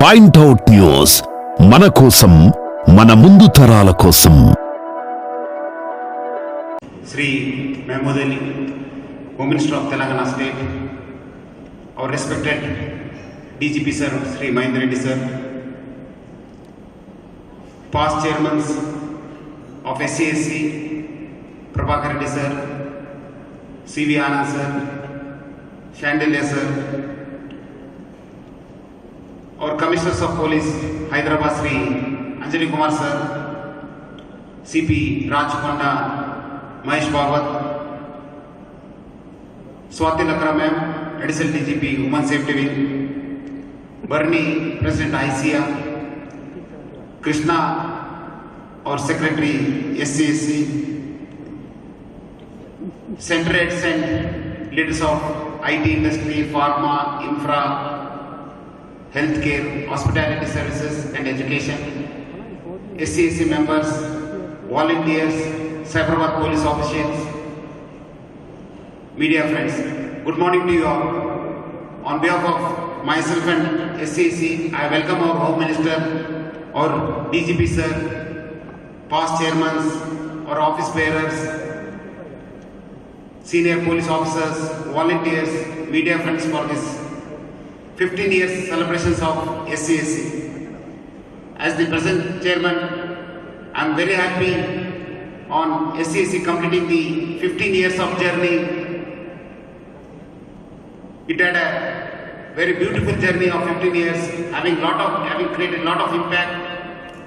Point out news, మన కోసం, మన ముందు తరాల కోసం. Sri Mahmood Ali, Home Minister of Telangana State, our respected DGP Sir, Sri Mahendra Reddy Sir, past chairmen of SCSC, Prabhakar Reddy Sir, CV Anand Sir, Chandelier Sir, our Commissioners of Police, Hyderabad Sri Anjali Kumar Sir, CP Rajkonda, Mahesh Bhagwat, Swati Lakra Ma'am, Additional DGP, Women Safety Wing, Barney, President ICA, Krishna, our Secretary, SCSC, Center Heads and leaders of IT industry, pharma, infra, healthcare, hospitality services and education, SCSC members, volunteers, Cyberabad police officials, media friends. Good morning to you all. On behalf of myself and SCSC, I welcome our Home Minister, our DGP sir, past chairmen, our office bearers, senior police officers, volunteers, media friends for this 15 years celebrations of SCSC. As the present chairman, I am very happy on SCSC completing the 15 years of journey. It had a very beautiful journey of 15 years, having created a lot of impact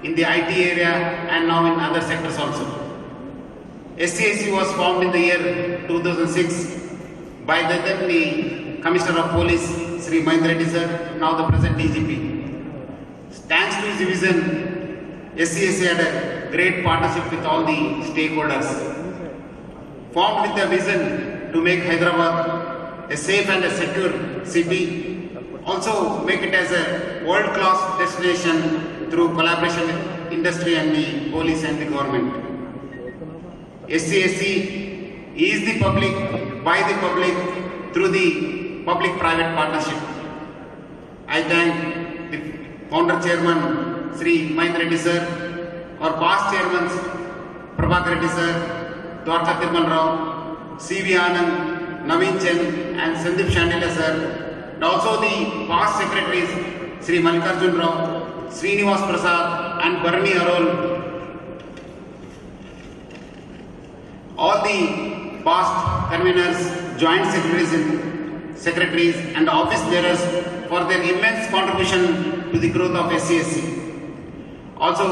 in the IT area and now in other sectors also. SCSC was formed in the year 2006 by the Commissioner of Police, Sri Mahendra Reddy Sir, now the present DGP. Thanks to his vision, SCSC had a great partnership with all the stakeholders. Formed with the vision to make Hyderabad a safe and a secure city, also make it as a world-class destination through collaboration with industry and the police and the government. SCSC is the public, by the public, through the public-private partnership. I thank the founder chairman, Sri Mahendra Reddy Sir, our past chairmen, Prabhakar Reddy Sir, Dwarka Tirmal Rao, CV Anand, Naveen Chen and Sandeep Chandelier Sir, and also the past secretaries, Sri Mallikarjun Rao, Srinivas Prasad and Barni Arol. All the past conveners, joint secretaries and office bearers for their immense contribution to the growth of SCSC. Also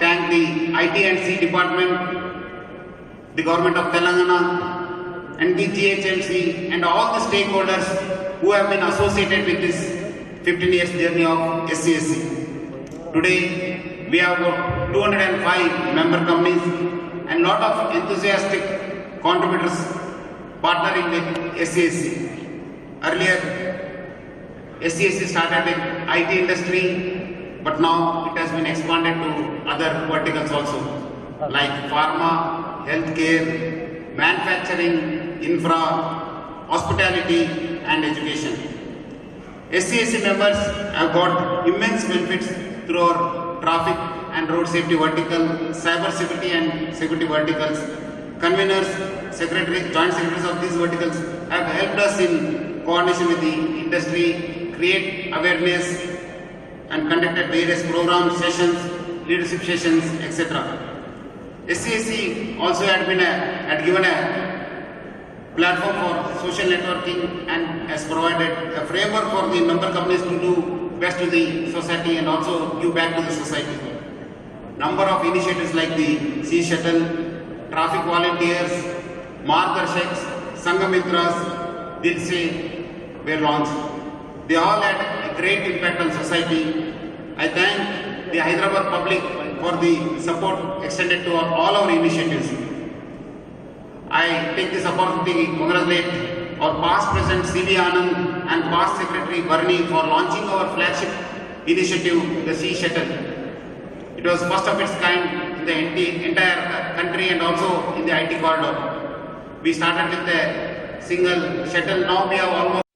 thank the IT and C department, the government of Telangana and the GHMC and all the stakeholders who have been associated with this 15 years journey of SCSC. Today we have about 205 member companies and lot of enthusiastic contributors partnering with SCSC. Earlier SCSC started with IT industry, but now it has been expanded to other verticals also, like pharma, healthcare, manufacturing, infra, hospitality and education. SCSC members have got immense benefits through our traffic and road safety vertical, cyber security and security verticals. Conveners, secretaries, joint secretaries of these verticals have helped us in coordination with the industry, create awareness and conducted various programs, sessions, leadership sessions, etc. SCSC also had given a platform for social networking and has provided a framework for the member companies to do best to the society and also give back to the society. Number of initiatives like the Sea Shuttle, traffic volunteers, Margdarshaks, Sangamitras, Dil Se were launched. They all had a great impact on society. I thank the Hyderabad public for the support extended to all our initiatives. I take this opportunity to congratulate our past president CV Anand and past secretary Barni for launching our flagship initiative, the Sea Shuttle. It was first of its kind in the entire country and also in the IT corridor. We started with a single shuttle, now we have almost